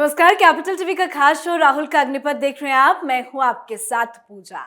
नमस्कार, capital TV का खास शो राहुल का अग्निपथ देख रहे हैं आप। मैं हूं आपके साथ पूजा।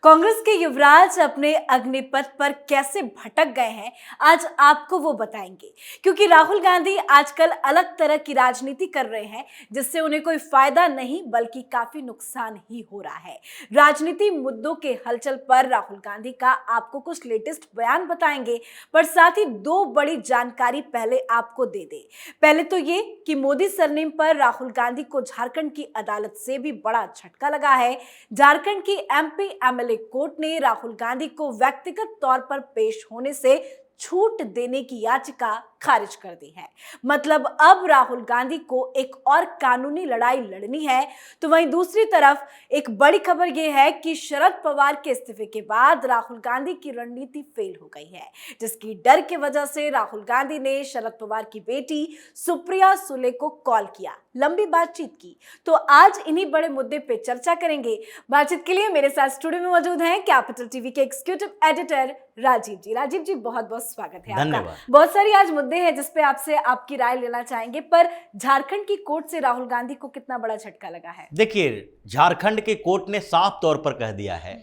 कांग्रेस के युवराज अपने अग्निपथ पर कैसे भटक गए हैं, आज आपको वो बताएंगे। क्योंकि राहुल गांधी आजकल अलग तरह की राजनीति कर रहे हैं, जिससे उन्हें कोई फायदा नहीं बल्कि काफी नुकसान ही हो रहा है। राजनीति मुद्दों के हलचल पर राहुल गांधी का आपको कुछ लेटेस्ट बयान बताएंगे, पर साथ ही दो बड़ी जानकारी पहले आपको दे दे। पहले तो ये कि मोदी सरनेम पर राहुल गांधी को झारखंड की अदालत से भी बड़ा झटका लगा है। झारखंड की एमपी एमएलए कोर्ट ने राहुल गांधी को व्यक्तिगत तौर पर पेश होने से छूट देने की याचिका खारिज कर दी है। मतलब अब राहुल गांधी को एक और कानूनी लड़ाई लड़नी है। तो वहीं दूसरी तरफ एक बड़ी खबर यह है कि शरद पवार के इस्तीफे के बाद राहुल गांधी की रणनीति फेल हो गई है, जिसकी डर की वजह से राहुल गांधी ने शरद पवार की बेटी सुप्रिया सुले को कॉल किया, लंबी बातचीत की। तो आज इन्हीं बड़े मुद्दे पे चर्चा करेंगे। बातचीत के लिए मेरे साथ स्टूडियो में मौजूद हैं कैपिटल टीवी के एग्जीक्यूटिव एडिटर राजीव जी। राजीव जी, बहुत बहुत स्वागत है आपका। बहुत सारी आज मुद्दे हैं जिस पे आपसे आपकी राय लेना चाहेंगे, पर झारखंड की कोर्ट से राहुल गांधी को कितना बड़ा झटका लगा है? देखिए, झारखंड के कोर्ट ने साफ तौर पर कह दिया है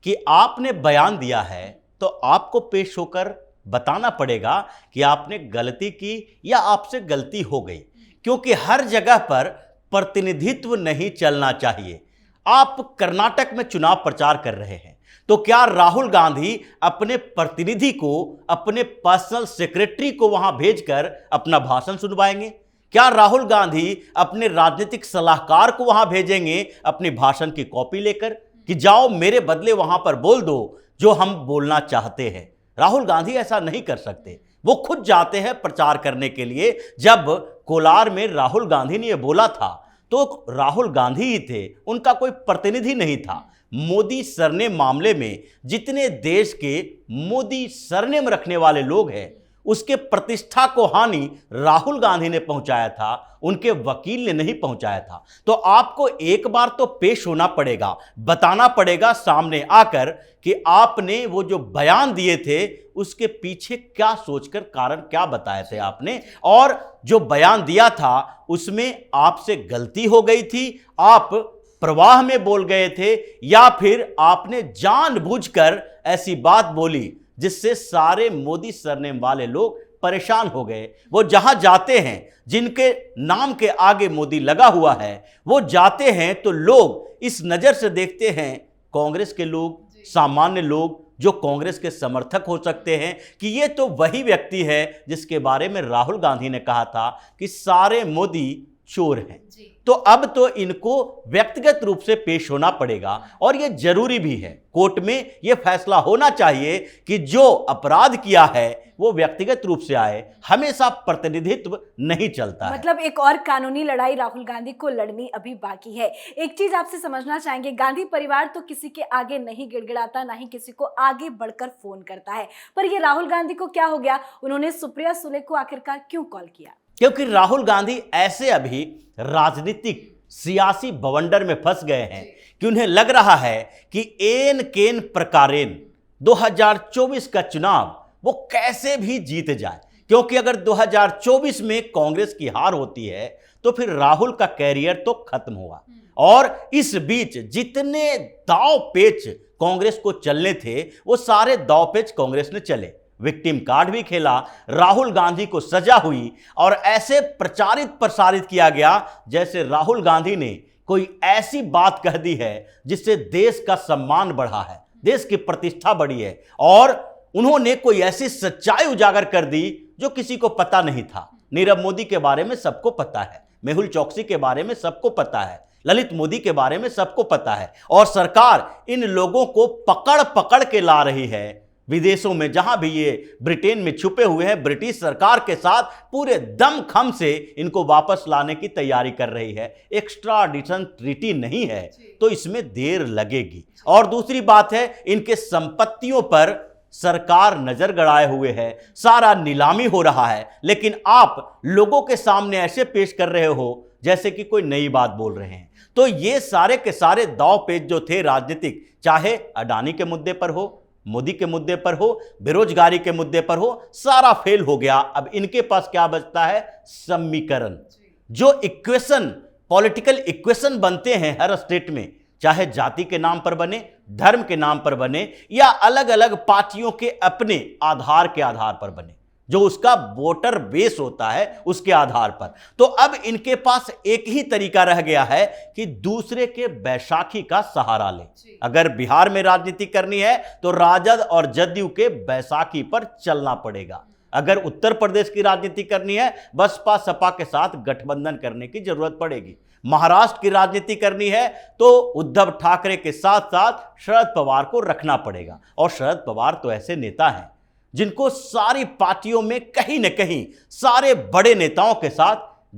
कि आपने बयान दिया है तो आपको पेश होकर बताना पड़ेगा कि आपने गलती की या आपसे गलती हो गई, क्योंकि हर जगह पर प्रतिनिधित्व नहीं चलना चाहिए। आप कर्नाटक में चुनाव प्रचार कर रहे हैं, तो क्या राहुल गांधी अपने प्रतिनिधि को, अपने पर्सनल सेक्रेटरी को वहां भेजकर अपना भाषण सुनवाएंगे? क्या राहुल गांधी अपने राजनीतिक सलाहकार को वहां भेजेंगे अपने भाषण की कॉपी लेकर कि जाओ मेरे बदले वहां पर बोल दो जो हम बोलना चाहते हैं? राहुल गांधी ऐसा नहीं कर सकते। वो खुद जाते हैं प्रचार करने के लिए। जब कोलार में राहुल गांधी ने यह बोला था तो राहुल गांधी ही थे, उनका कोई प्रतिनिधि नहीं था। मोदी सरनेम मामले में जितने देश के मोदी सरनेम रखने वाले लोग हैं, उसके प्रतिष्ठा को हानि राहुल गांधी ने पहुंचाया था, उनके वकील ने नहीं पहुंचाया था। तो आपको एक बार तो पेश होना पड़ेगा, बताना पड़ेगा सामने आकर कि आपने वो जो बयान दिए थे उसके पीछे क्या सोचकर, कारण क्या बताए थे आपने, और जो बयान दिया था उसमें आपसे गलती हो गई थी, आप प्रवाह में बोल गए थे, या फिर आपने जानबूझकर ऐसी बात बोली जिससे सारे मोदी सरनेम वाले लोग परेशान हो गए। वो जहां जाते हैं, जिनके नाम के आगे मोदी लगा हुआ है, वो जाते हैं तो लोग इस नजर से देखते हैं, कांग्रेस के लोग, सामान्य लोग जो कांग्रेस के समर्थक हो सकते हैं, कि ये तो वही व्यक्ति है जिसके बारे में राहुल गांधी ने कहा था कि सारे मोदी चोर हैं। तो अब तो इनको व्यक्तिगत रूप से पेश होना पड़ेगा, और यह जरूरी भी है। कोर्ट में यह फैसला होना चाहिए कि जो अपराध किया है वो व्यक्तिगत रूप से आए, हमेशा प्रतिनिधित्व नहीं चलता है। मतलब एक और कानूनी लड़ाई राहुल गांधी को लड़नी अभी बाकी है। एक चीज आपसे समझना चाहेंगे, गांधी परिवार तो किसी के आगे नहीं गिड़गिड़ाता, ना ही किसी को आगे बढ़कर फोन करता है, पर ये राहुल गांधी को क्या हो गया? उन्होंने सुप्रिया सुले को आखिरकार क्यों कॉल किया? क्योंकि राहुल गांधी ऐसे अभी राजनीतिक सियासी बवंडर में फंस गए हैं कि उन्हें लग रहा है कि एन केन प्रकारेण 2024 का चुनाव वो कैसे भी जीत जाए। क्योंकि अगर 2024 में कांग्रेस की हार होती है तो फिर राहुल का कैरियर तो खत्म हुआ। और इस बीच जितने दांव पेच कांग्रेस को चलने थे वो सारे दांव पेच कांग्रेस ने चले। विक्टिम कार्ड भी खेला, राहुल गांधी को सजा हुई, और ऐसे प्रचारित प्रसारित किया गया जैसे राहुल गांधी ने कोई ऐसी बात कह दी है जिससे देश का सम्मान बढ़ा है, देश की प्रतिष्ठा बढ़ी है, और उन्होंने कोई ऐसी सच्चाई उजागर कर दी जो किसी को पता नहीं था। नीरव मोदी के बारे में सबको पता है, मेहुल चोकसी के बारे में सबको पता है, ललित मोदी के बारे में सबको पता है, और सरकार इन लोगों को पकड़ पकड़ के ला रही है विदेशों में। जहां भी ये ब्रिटेन में छुपे हुए हैं, ब्रिटिश सरकार के साथ पूरे दमखम से इनको वापस लाने की तैयारी कर रही है। एक्स्ट्राडिशन ट्रीटी नहीं है तो इसमें देर लगेगी। और दूसरी बात है, इनके संपत्तियों पर सरकार नजर गड़ाए हुए है, सारा नीलामी हो रहा है, लेकिन आप लोगों के सामने ऐसे पेश कर रहे हो जैसे कि कोई नई बात बोल रहे हैं। तो ये सारे के सारे दांव पेच जो थे राजनीतिक, चाहे अडानी के मुद्दे पर हो, मोदी के मुद्दे पर हो, बेरोजगारी के मुद्दे पर हो, सारा फेल हो गया। अब इनके पास क्या बचता है? समीकरण। जो इक्वेशन पॉलिटिकल इक्वेशन बनते हैं हर स्टेट में, चाहे जाति के नाम पर बने, धर्म के नाम पर बने, या अलग अलग पार्टियों के अपने आधार के आधार पर बने, जो उसका वोटर बेस होता है उसके आधार पर। तो अब इनके पास एक ही तरीका रह गया है कि दूसरे के बैसाखी का सहारा ले। अगर बिहार में राजनीति करनी है तो राजद और जदयू के बैसाखी पर चलना पड़ेगा। अगर उत्तर प्रदेश की राजनीति करनी है, बसपा सपा के साथ गठबंधन करने की जरूरत पड़ेगी। महाराष्ट्र की राजनीति करनी है तो उद्धव ठाकरे के साथ साथ शरद पवार को रखना पड़ेगा। और शरद पवार तो ऐसे नेता हैं जिनको सारी पार्टियों में कहीं न कहीं सारे बड़े नेताओं के साथ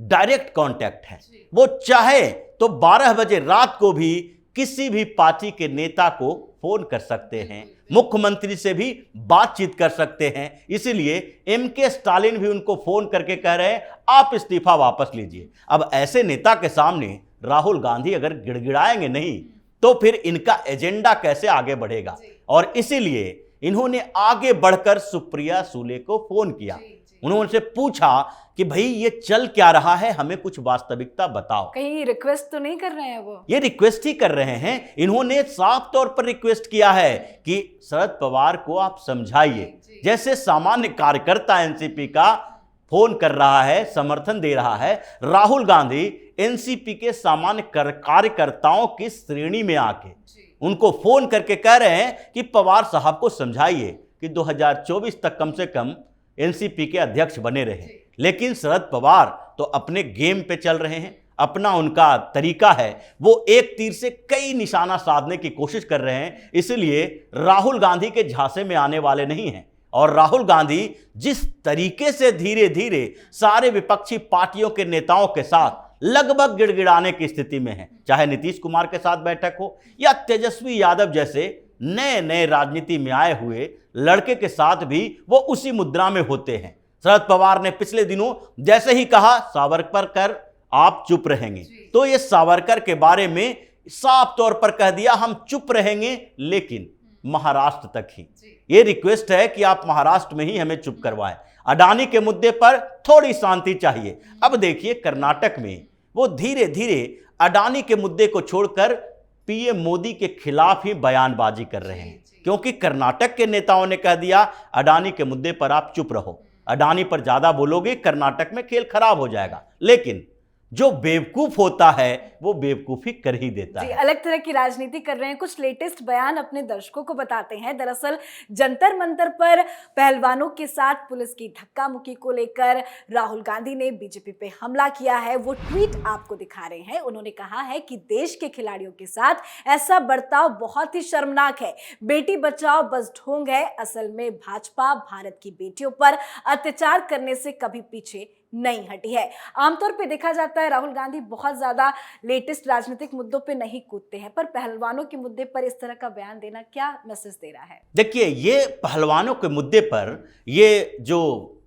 डायरेक्ट कांटेक्ट है। वो चाहे तो 12 बजे रात को भी किसी भी पार्टी के नेता को फोन कर सकते हैं, मुख्यमंत्री से भी बातचीत कर सकते हैं। इसीलिए एमके स्टालिन भी उनको फोन करके कह रहे हैं आप इस्तीफा वापस लीजिए। अब ऐसे नेता के सामने राहुल गांधी अगर गिड़गिड़ाएंगे नहीं तो फिर इनका एजेंडा कैसे आगे बढ़ेगा। और इसीलिए इन्होंने आगे बढ़कर सुप्रिया सूले को फोन किया। उन्होंने उनसे पूछा कि भाई ये चल क्या रहा है, हमें कुछ वास्तविकता बताओ। कहीं रिक्वेस्ट तो नहीं कर रहे हैं वो? ये रिक्वेस्ट ही कर रहे हैं। इन्होंने साफ तौर पर रिक्वेस्ट किया है कि शरद पवार को आप समझाइए। जैसे सामान्य कार्यकर्ता एनसीपी का फोन कर रहा है, समर्थन दे रहा है, राहुल गांधी एनसीपी के सामान्य कार्यकर्ताओं की श्रेणी में आके उनको फोन करके कह रहे हैं कि पवार साहब को समझाइए कि 2024 तक कम से कम एनसीपी के अध्यक्ष बने रहे। लेकिन शरद पवार तो अपने गेम पे चल रहे हैं, अपना उनका तरीका है, वो एक तीर से कई निशाना साधने की कोशिश कर रहे हैं। इसलिए राहुल गांधी के झांसे में आने वाले नहीं हैं। और राहुल गांधी जिस तरीके से धीरे धीरे सारे विपक्षी पार्टियों के नेताओं के साथ लगभग गिड़गिड़ाने की स्थिति में है, चाहे नीतीश कुमार के साथ बैठक हो या तेजस्वी यादव जैसे नए नए राजनीति में आए हुए लड़के के साथ भी वो उसी मुद्रा में होते हैं। शरद पवार ने पिछले दिनों जैसे ही कहा सावरकर कर आप चुप रहेंगे, तो ये सावरकर के बारे में साफ तौर पर कह दिया हम चुप रहेंगे लेकिन महाराष्ट्र तक ही। ये रिक्वेस्ट है कि आप महाराष्ट्र में ही हमें चुप करवाएं। अडानी के मुद्दे पर थोड़ी शांति चाहिए। अब देखिए कर्नाटक में वो धीरे धीरे अडानी के मुद्दे को छोड़कर पीएम मोदी के खिलाफ ही बयानबाजी कर रहे हैं, क्योंकि कर्नाटक के नेताओं ने कह दिया अडानी के मुद्दे पर आप चुप रहो, अडानी पर ज्यादा बोलोगे कर्नाटक में खेल खराब हो जाएगा। लेकिन जो बेवकूफ होता है वो बेवकूफी कर ही देता है। अलग तरह की राजनीति कर रहे हैं। कुछ लेटेस्ट बयान अपने दर्शकों को बताते हैं। दरअसल जंतर मंतर पर पहलवानों के साथ पुलिस की धक्का मुक्की को लेकर राहुल गांधी ने बीजेपी पे हमला किया है। वो ट्वीट आपको दिखा रहे हैं। उन्होंने कहा है कि देश के खिलाड़ियों के साथ ऐसा बर्ताव बहुत ही शर्मनाक है। बेटी बचाओ बस ढोंग है। असल में भाजपा भारत की बेटियों पर अत्याचार करने से कभी पीछे नहीं हटी है। आमतौर पे देखा जाता है राहुल गांधी बहुत ज्यादा लेटेस्ट राजनीतिक मुद्दों पे नहीं कूदते हैं, पर पहलवानों के मुद्दे पर इस तरह का बयान देना क्या मैसेज दे रहा है? देखिए, ये पहलवानों के मुद्दे पर ये जो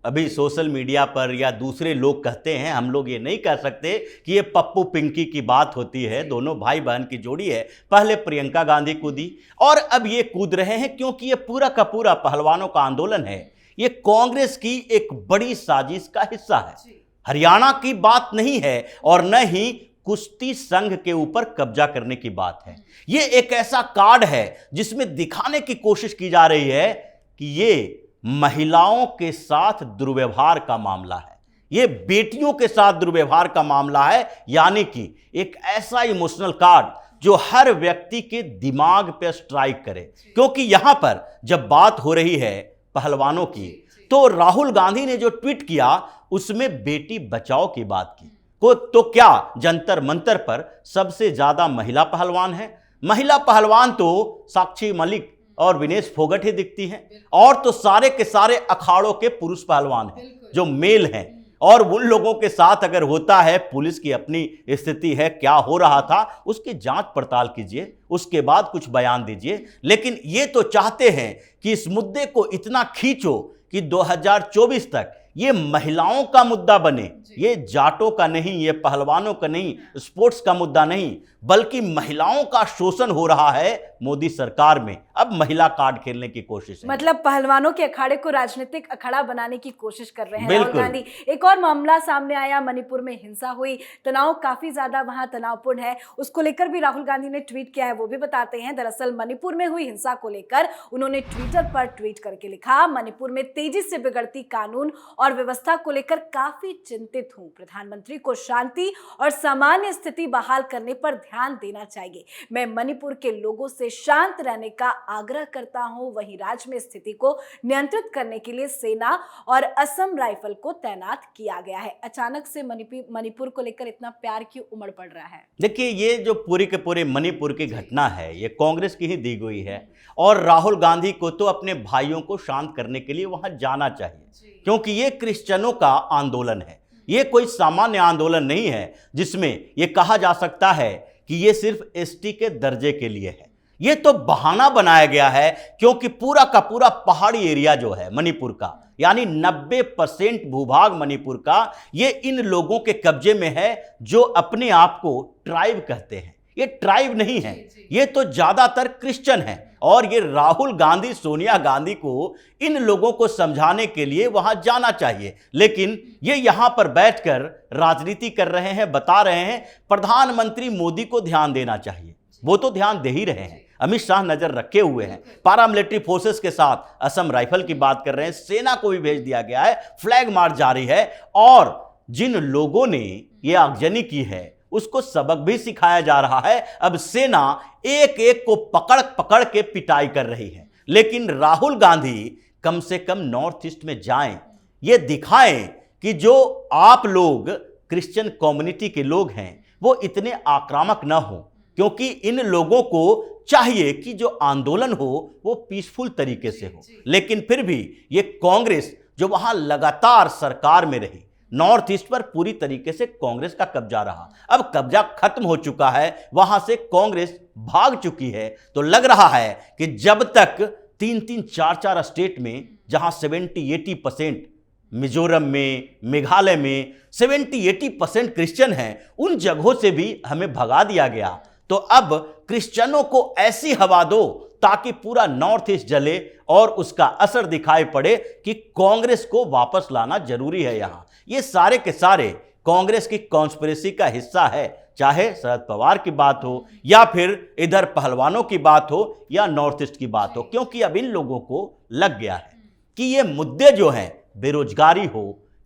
अभी सोशल मीडिया पर या दूसरे लोग कहते हैं, हम लोग ये नहीं कह सकते कि ये पप्पू पिंकी की बात होती है। दोनों भाई बहन की जोड़ी है। पहले प्रियंका गांधी कूदी और अब ये कूद रहे हैं, क्योंकि ये पूरा का पूरा पहलवानों का आंदोलन है। ये कांग्रेस की एक बड़ी साजिश का हिस्सा है। हरियाणा की बात नहीं है और न ही कुश्ती संघ के ऊपर कब्जा करने की बात है। ये एक ऐसा कार्ड है जिसमें दिखाने की कोशिश की जा रही है कि ये महिलाओं के साथ दुर्व्यवहार का मामला है, ये बेटियों के साथ दुर्व्यवहार का मामला है। यानी कि एक ऐसा इमोशनल कार्ड जो हर व्यक्ति के दिमाग पे स्ट्राइक करे। क्योंकि यहां पर जब बात हो रही है पहलवानों की, तो राहुल गांधी ने जो ट्वीट किया उसमें बेटी बचाओ की बात की। तो क्या जंतर मंतर पर सबसे ज्यादा महिला पहलवान है? महिला पहलवान तो साक्षी मलिक और विनेश फोगट ही दिखती हैं, और तो सारे के सारे अखाड़ों के पुरुष पहलवान हैं जो मेल हैं। और उन लोगों के साथ अगर होता है, पुलिस की अपनी स्थिति है, क्या हो रहा था उसकी जांच पड़ताल कीजिए, उसके बाद कुछ बयान दीजिए। लेकिन ये तो चाहते हैं कि इस मुद्दे को इतना खींचो कि 2024 तक ये महिलाओं का मुद्दा बने, ये जाटों का नहीं, ये पहलवानों का नहीं, स्पोर्ट्स का मुद्दा नहीं। बल्कि महिलाओं का शोषण हो रहा है मोदी सरकार में। अब महिला कार्ड खेलने की कोशिश है। मतलब पहलवानों के अखाड़े को राजनीतिक अखाड़ा बनाने की कोशिश कर रहे हैं राहुल बिल्कुल। गांधी। एक और मामला सामने आया, मणिपुर में हिंसा हुई, तनाव काफी ज्यादा वहां तनावपूर्ण है, उसको लेकर भी राहुल गांधी ने ट्वीट किया है, वो भी बताते हैं। दरअसल मणिपुर में हुई हिंसा को लेकर उन्होंने ट्विटर पर ट्वीट करके लिखा, मणिपुर में तेजी से बिगड़ती कानून और व्यवस्था को लेकर काफी चिंतित हूं। प्रधानमंत्री को शांति और सामान्य स्थिति बहाल करने पर ध्यान देना चाहिए। मैं मणिपुर के लोगों से शांत रहने का आग्रह करता हूं। वहीं राज्य में स्थिति को नियंत्रित करने के लिए सेना और असम राइफल को तैनात किया गया है। अचानक से मणिपुर को लेकर इतना प्यार क्यों उमड़ पड़ रहा है? देखिए, ये जो पूरी के पूरे मणिपुर की घटना है, ये कांग्रेस की ही दी गई है और राहुल गांधी को तो अपने भाइयों को शांत करने के लिए वहां जाना चाहिए, क्योंकि ये क्रिश्चियनों का आंदोलन है। ये कोई सामान्य आंदोलन नहीं है जिसमें ये कहा जा सकता है कि ये सिर्फ एसटी के दर्जे के लिए है। ये तो बहाना बनाया गया है, क्योंकि पूरा का पूरा पहाड़ी एरिया जो है मणिपुर का, यानी 90% भूभाग मणिपुर का, ये इन लोगों के कब्जे में है जो अपने आप को ट्राइब कहते हैं। ये ट्राइब नहीं है, ये तो ज्यादातर क्रिश्चियन है। और ये राहुल गांधी, सोनिया गांधी को इन लोगों को समझाने के लिए वहां जाना चाहिए, लेकिन ये यहां पर बैठकर राजनीति कर रहे हैं, बता रहे हैं प्रधानमंत्री मोदी को ध्यान देना चाहिए। वो तो ध्यान दे ही रहे हैं, अमित शाह नजर रखे हुए हैं, पैरामिलिट्री फोर्सेस के साथ असम राइफल की बात कर रहे हैं, सेना को भी भेज दिया गया है, फ्लैग मार्च जारी है और जिन लोगों ने ये आगजनी की है उसको सबक भी सिखाया जा रहा है। अब सेना एक एक को पकड़ पकड़ के पिटाई कर रही है, लेकिन राहुल गांधी कम से कम नॉर्थ ईस्ट में जाएं, ये दिखाएं कि जो आप लोग क्रिश्चियन कम्युनिटी के लोग हैं वो इतने आक्रामक ना हो, क्योंकि इन लोगों को चाहिए कि जो आंदोलन हो वो पीसफुल तरीके से हो। लेकिन फिर भी ये कांग्रेस जो वहां लगातार सरकार में रही, नॉर्थ ईस्ट पर पूरी तरीके से कांग्रेस का कब्जा रहा, अब कब्जा खत्म हो चुका है, वहां से कांग्रेस भाग चुकी है। तो लग रहा है कि जब तक 3-3, 4-4 स्टेट में जहां 70-80% मिजोरम में, मेघालय में 70-80% क्रिश्चियन हैं, उन जगहों से भी हमें भगा दिया गया। तो अब क्रिश्चियनों को ऐसी हवा दो ताकि पूरा नॉर्थ ईस्ट जले और उसका असर दिखाई पड़े कि कांग्रेस को वापस लाना जरूरी है। यहां ये सारे के सारे कांग्रेस की कॉन्स्पिरेसी का हिस्सा है, चाहे शरद पवार की बात हो या फिर इधर पहलवानों की बात हो या नॉर्थ ईस्ट की बात हो, क्योंकि अब इन लोगों को लग गया है कि ये मुद्दे जो हैं, बेरोजगारी हो,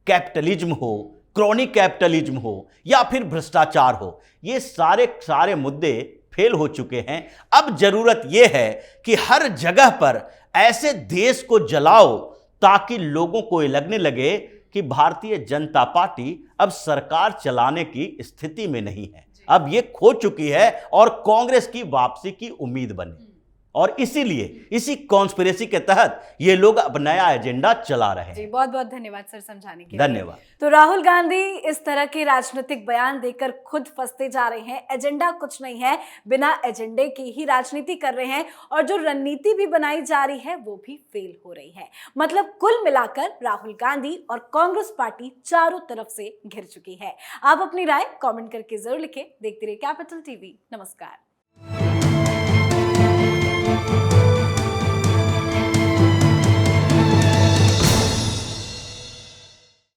कैपिटलिज्म हो, क्रॉनिक कैपिटलिज्म हो या फिर भ्रष्टाचार हो, ये सारे मुद्दे फेल हो चुके हैं। अब जरूरत यह है कि हर जगह पर ऐसे देश को जलाओ ताकि लोगों को ये लगने लगे कि भारतीय जनता पार्टी अब सरकार चलाने की स्थिति में नहीं है, अब ये खो चुकी है और कांग्रेस की वापसी की उम्मीद बनी। और इसीलिए इसी कॉन्स्पिरेसी के तहत ये लोग अब नया एजेंडा चला रहे हैं। जी, बहुत बहुत धन्यवाद सर समझाने के लिए। धन्यवाद। तो राहुल गांधी इस तरह के राजनीतिक बयान देकर खुद फंसते जा रहे हैं। एजेंडा कुछ नहीं है, बिना एजेंडे की ही राजनीति कर रहे हैं और जो रणनीति भी बनाई जा रही है वो भी फेल हो रही है। मतलब कुल मिलाकर राहुल गांधी और कांग्रेस पार्टी चारों तरफ से घिर चुकी है। आप अपनी राय कमेंट करके जरूर लिखें। देखते रहिए कैपिटल टीवी। नमस्कार।